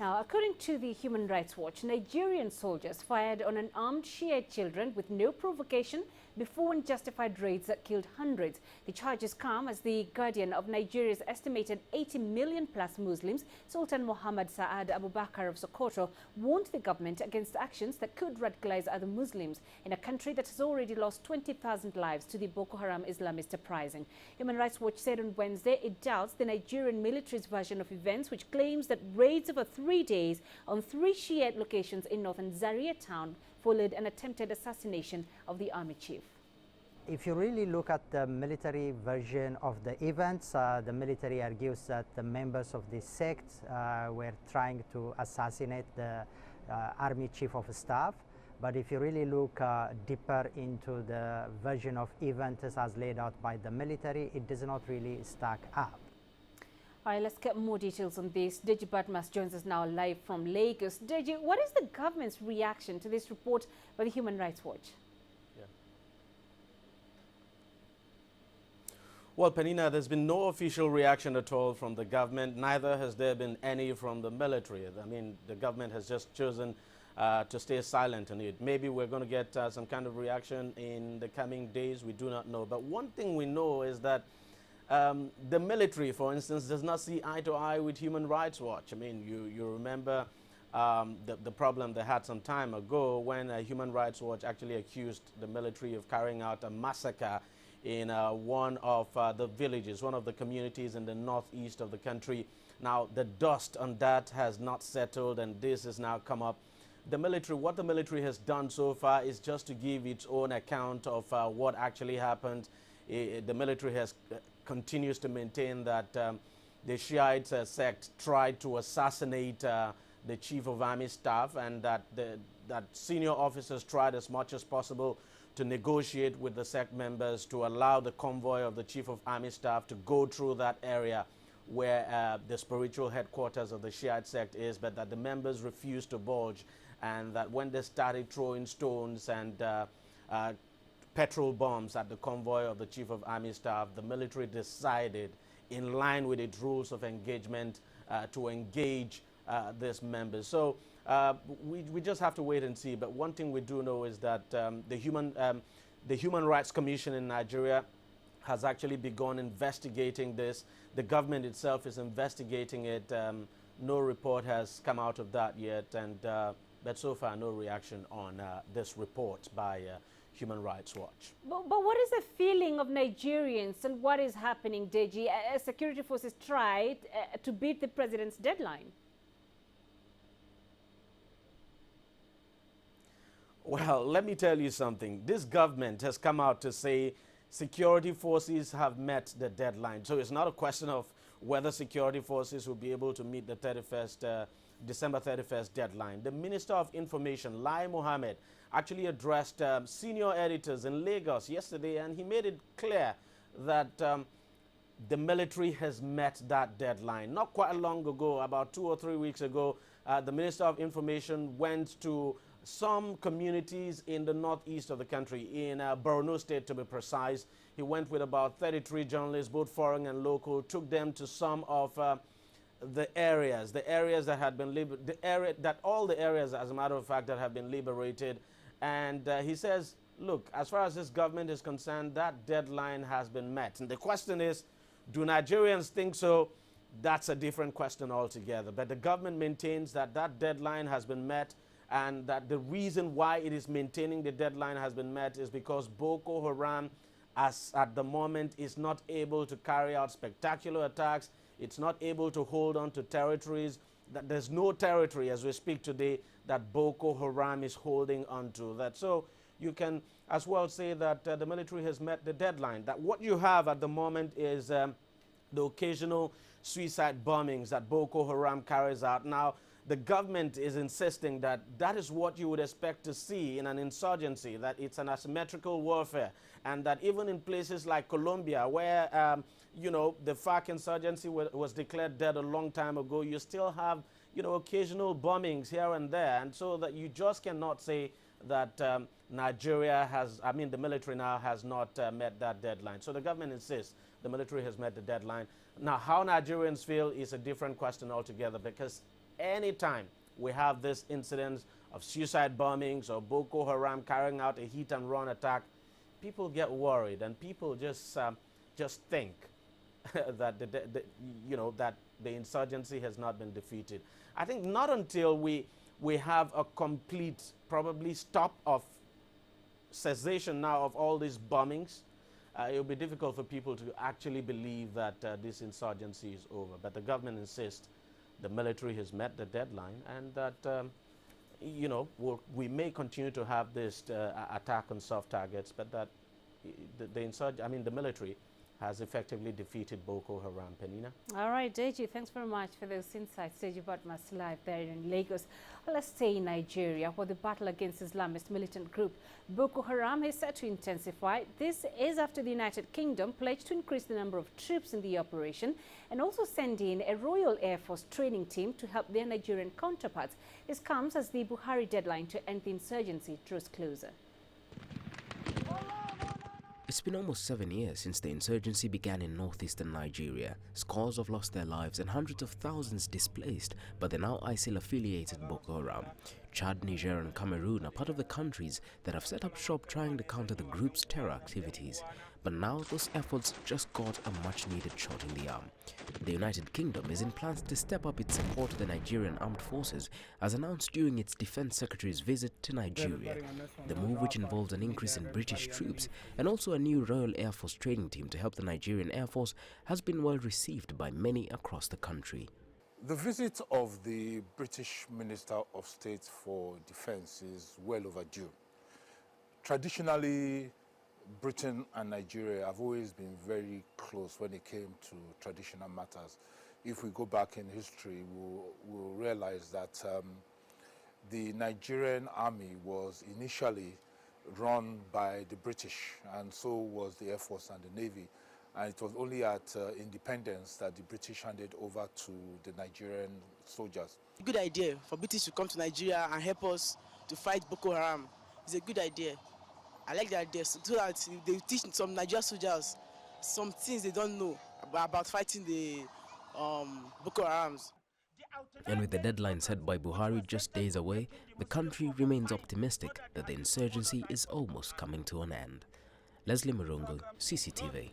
Now, according to the Human Rights Watch, Nigerian soldiers fired on unarmed Shiite children with no provocation before unjustified raids that killed hundreds. The charges come as the guardian of Nigeria's estimated 80 million plus Muslims, Sultan Muhammad Saad Abubakar of Sokoto, warned the government against actions that could radicalize other Muslims in a country that has already lost 20,000 lives to the Boko Haram Islamist uprising. Human Rights Watch said on Wednesday it doubts the Nigerian military's version of events, which claims that raids over 3 days on 3 Shiite locations in northern Zaria town followed an attempted assassination of the army chief. If you really look at the military version of the events, the military argues that the members of the sect were trying to assassinate the army chief of staff. But if you really look deeper into the version of events as laid out by the military, it does not really stack up. All right, let's get more details on this. Deji Badmas joins us now live from Lagos. Deji, what is the government's reaction to this report by the Human Rights Watch? Well, Penina, there's been no official reaction at all from the government. Neither has there been any from the military. I mean, the government has just chosen to stay silent on it. Maybe we're going to get some kind of reaction in the coming days. We do not know. But one thing we know is that the military, for instance, does not see eye to eye with Human Rights Watch. I mean, you remember the problem they had some time ago when Human Rights Watch actually accused the military of carrying out a massacre in one of the villages, one of the communities in the northeast of the country. Now, the dust on that has not settled, and this has now come up. The military, what the military has done so far is just to give its own account of what actually happened. The military continues to maintain that the Shiite sect tried to assassinate the chief of army staff, and that senior officers tried as much as possible to negotiate with the sect members to allow the convoy of the chief of army staff to go through that area where the spiritual headquarters of the Shiite sect is, but that the members refused to budge, and that when they started throwing stones and petrol bombs at the convoy of the chief of army staff, the military decided, in line with its rules of engagement, to engage these members. So we just have to wait and see. But one thing we do know is that the Human Rights Commission in Nigeria has actually begun investigating this. The government itself is investigating it. No report has come out of that yet, and but so far no reaction on this report by Human Rights Watch. But what is the feeling of Nigerians and what is happening, Deji, as security forces tried to beat the president's deadline? Well, let me tell you something. This government has come out to say security forces have met the deadline. So it's not a question of whether security forces will be able to meet the December 31st deadline. The Minister of Information, Lai Mohammed, actually addressed senior editors in Lagos yesterday, and he made it clear that the military has met that deadline. Not quite long ago, about 2 or 3 weeks ago, the Minister of Information went to some communities in the northeast of the country, in Borno State to be precise. He went with about 33 journalists, both foreign and local, took them to some of the areas that had been all the areas, as a matter of fact, that have been liberated. And he says, look, as far as this government is concerned, that deadline has been met. And the question is, do Nigerians think so? That's a different question altogether. But the government maintains that that deadline has been met, and that the reason why it is maintaining the deadline has been met is because Boko Haram, as at the moment, is not able to carry out spectacular attacks. It's not able to hold on to territories. That there's no territory as we speak today that Boko Haram is holding on to. That so you can as well say that the military has met the deadline. That what you have at the moment is the occasional suicide bombings that Boko Haram carries out. Now, the government is insisting that that is what you would expect to see in an insurgency, that it's an asymmetrical warfare, and that even in places like Colombia, where, you know, the FARC insurgency was declared dead a long time ago, you still have, you know, occasional bombings here and there. And so that you just cannot say that Nigeria has, I mean, the military now has not met that deadline. So the government insists the military has met the deadline. Now, how Nigerians feel is a different question altogether, because anytime we have this incidents of suicide bombings or Boko Haram carrying out a hit-and-run attack, people get worried and people just think that that the insurgency has not been defeated. I think not until we have a complete, probably stop of cessation now of all these bombings, it will be difficult for people to actually believe that this insurgency is over. But the government insists the military has met the deadline and that we may continue to have this attack on soft targets, but that the military has effectively defeated Boko Haram. Penina? All right, Deji, thanks very much for those insights. Deji Batmas live there in Lagos. Well, let's stay in Nigeria, where the battle against Islamist militant group Boko Haram is set to intensify. This is after the United Kingdom pledged to increase the number of troops in the operation and also send in a Royal Air Force training team to help their Nigerian counterparts. This comes as the Buhari deadline to end the insurgency draws closer. It's been almost 7 years since the insurgency began in northeastern Nigeria. Scores have lost their lives and hundreds of thousands displaced by the now ISIL-affiliated Boko Haram. Chad, Niger and Cameroon are part of the countries that have set up shop trying to counter the group's terror activities. But now those efforts just got a much-needed shot in the arm. The United Kingdom is in plans to step up its support to the Nigerian armed forces, as announced during its Defense Secretary's visit to Nigeria. The move, which involves an increase in British troops and also a new Royal Air Force training team to help the Nigerian Air Force, has been well received by many across the country. The visit of the British Minister of State for Defense is well overdue. Traditionally, Britain and Nigeria have always been very close when it came to traditional matters. If we go back in history, we'll realize that the Nigerian army was initially run by the British, and so was the Air Force and the Navy. And it was only at independence that the British handed over to the Nigerian soldiers. Good idea for British to come to Nigeria and help us to fight Boko Haram. It's a good idea. I like the idea, so that they teach some Nigerian soldiers some things they don't know about fighting the Boko Harams. And with the deadline set by Buhari just days away, the country remains optimistic that the insurgency is almost coming to an end. Leslie Marungu, CCTV.